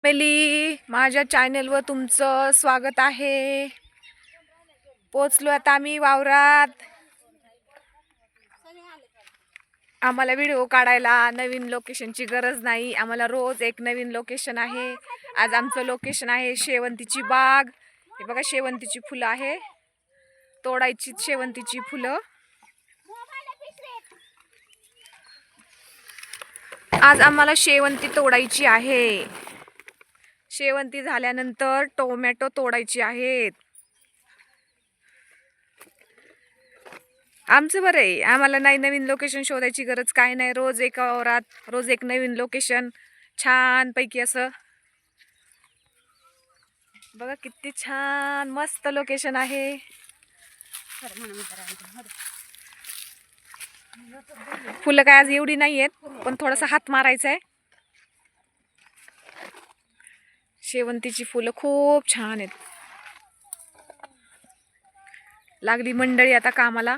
Family, माझ्या चॅनलवर तुमचं स्वागत आहे. पोचलो आता आम्ही वावरात. आम्हाला व्हिडिओ काढायला नवीन लोकेशनची गरज नाही. आम्हाला रोज एक नवीन लोकेशन आहे. आज आमचं लोकेशन आहे शेवंतीची बाग. हे बघा, शेवंतीची फुलं आहे, तोडायची शेवंतीची फुलं. आज आम्हाला शेवंती तोडायची आहे. शेवंती झाल्यानंतर टोमॅटो तोडायची आहेत. आमचं बरं आहे, आम्हाला नाही नवीन लोकेशन शोधायची गरज काय नाही. रोज एक वावरात रोज एक नवीन लोकेशन, छान पैकी असं. बघा किती छान मस्त लोकेशन आहे. फुलं काय आज एवढी नाही आहेत, पण थोडासा हात मारायचा आहे. शेवंतीची फुलं खूप छान आहेत. लागली मंडळी आता कामाला.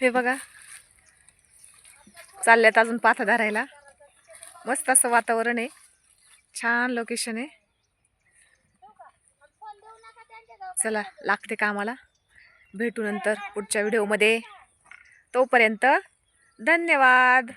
हे बघा, चालल्यात अजून पाथा धरायला. मस्त असं वातावरण आहे, छान लोकेशन आहे. चला, लागते कामाला. भेटू नंतर पुढच्या व्हिडिओमध्ये. तोपर्यंत धन्यवाद.